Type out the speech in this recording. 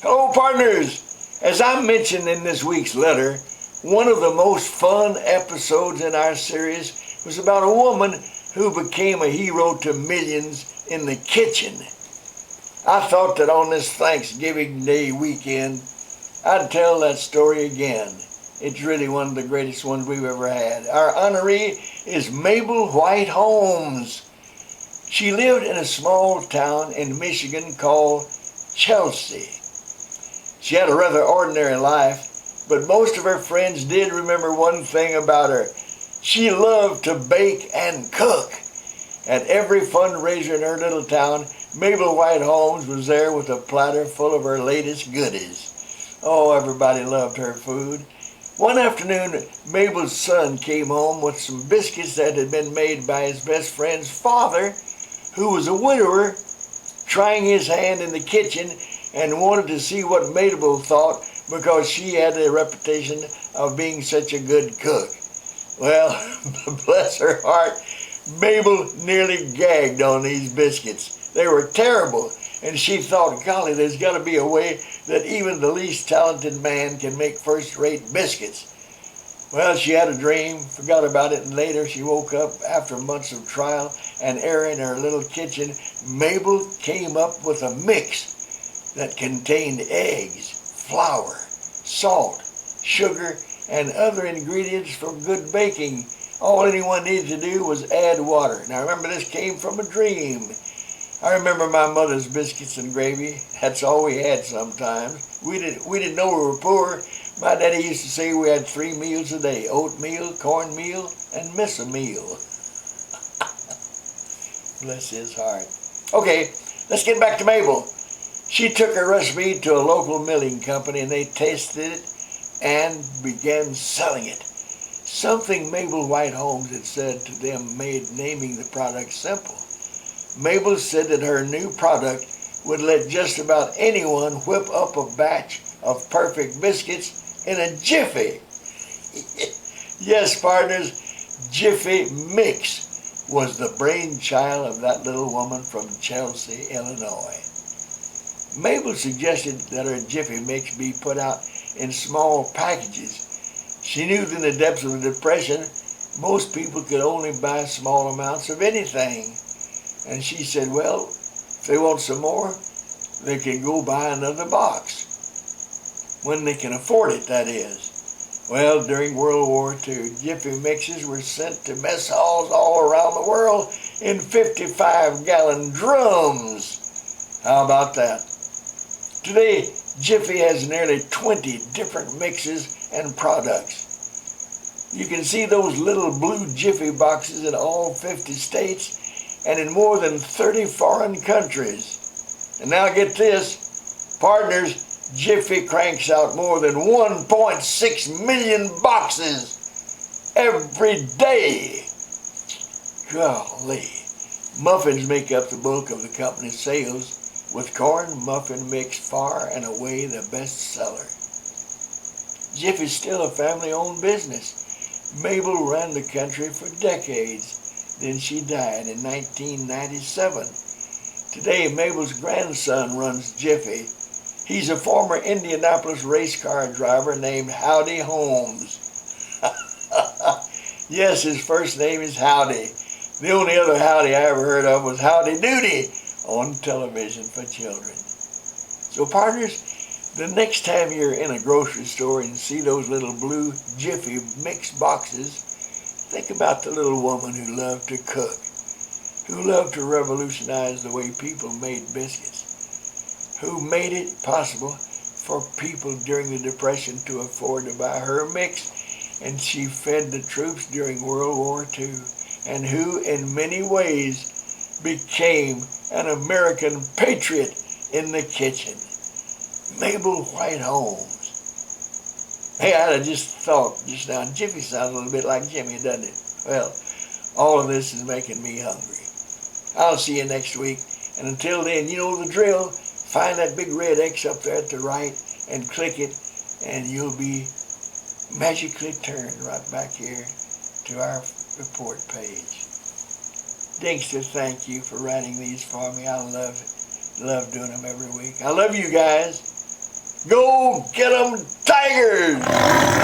Hello, partners. As I mentioned in this week's letter, one of the most fun episodes in our series was about a woman who became a hero to millions in the kitchen. I thought that on this Thanksgiving Day weekend, I'd tell that story again. It's really one of the greatest ones we've ever had. Our honoree is Mabel White Holmes. She lived in a small town in Michigan called Chelsea. She had a rather ordinary life, but most of her friends did remember one thing about her. She loved to bake and cook. At every fundraiser in her little town, Mabel White Holmes was there with a platter full of her latest goodies. Oh, everybody loved her food. One afternoon, Mabel's son came home with some biscuits that had been made by his best friend's father, who was a widower, trying his hand in the kitchen and wanted to see what Mabel thought because she had a reputation of being such a good cook. Well, bless her heart, Mabel nearly gagged on these biscuits. They were terrible, and she thought, golly, there's got to be a way that even the least talented man can make first-rate biscuits. Well, she had a dream, forgot about it, and later she woke up after months of trial and error in her little kitchen. Mabel came up with a mix that contained eggs, flour, salt, sugar, and other ingredients for good baking. All anyone needed to do was add water. Now remember, this came from a dream. I remember my mother's biscuits and gravy. That's all we had sometimes. We didn't know we were poor. My daddy used to say we had 3 meals a day: oatmeal, cornmeal, and miso meal. Bless his heart. Okay, let's get back to Mabel. She took her recipe to a local milling company and they tasted it and began selling it. Something Mabel White Holmes had said to them made naming the product simple. Mabel said that her new product would let just about anyone whip up a batch of perfect biscuits in a jiffy. Yes, partners, Jiffy Mix was the brainchild of that little woman from Chelsea, Illinois. Mabel suggested that her Jiffy Mix be put out in small packages. She knew that in the depths of the Depression, most people could only buy small amounts of anything. And she said, well, if they want some more, they can go buy another box. When they can afford it, that is. Well, during World War II, Jiffy Mixes were sent to mess halls all around the world in 55-gallon drums. How about that? Today, Jiffy has nearly 20 different mixes and products. You can see those little blue Jiffy boxes in all 50 states and in more than 30 foreign countries. And now get this, partners, Jiffy cranks out more than 1.6 million boxes every day. Golly. Muffins make up the bulk of the company's sales, with corn muffin mix far and away the best seller. Jiffy's still a family-owned business. Mabel ran the country for decades. Then she died in 1997. Today, Mabel's grandson runs Jiffy. He's a former Indianapolis race car driver named Howdy Holmes. Yes, his first name is Howdy. The only other Howdy I ever heard of was Howdy Doody on television for children. So partners, the next time you're in a grocery store and see those little blue Jiffy mix boxes, think about the little woman who loved to cook, who loved to revolutionize the way people made biscuits, who made it possible for people during the Depression to afford to buy her mix, and she fed the troops during World War II, and who in many ways became an American patriot in the kitchen. Mabel White Holmes. Hey, I just thought just now, Jiffy sounds a little bit like Jimmy, doesn't it? Well, all of this is making me hungry. I'll see you next week. And until then, you know the drill. Find that big red X up there at the right and click it, and you'll be magically turned right back here to our report page. Dinkster, thank you for writing these for me. I love it. Love doing them every week. I love you guys. Go get 'em, Tigers!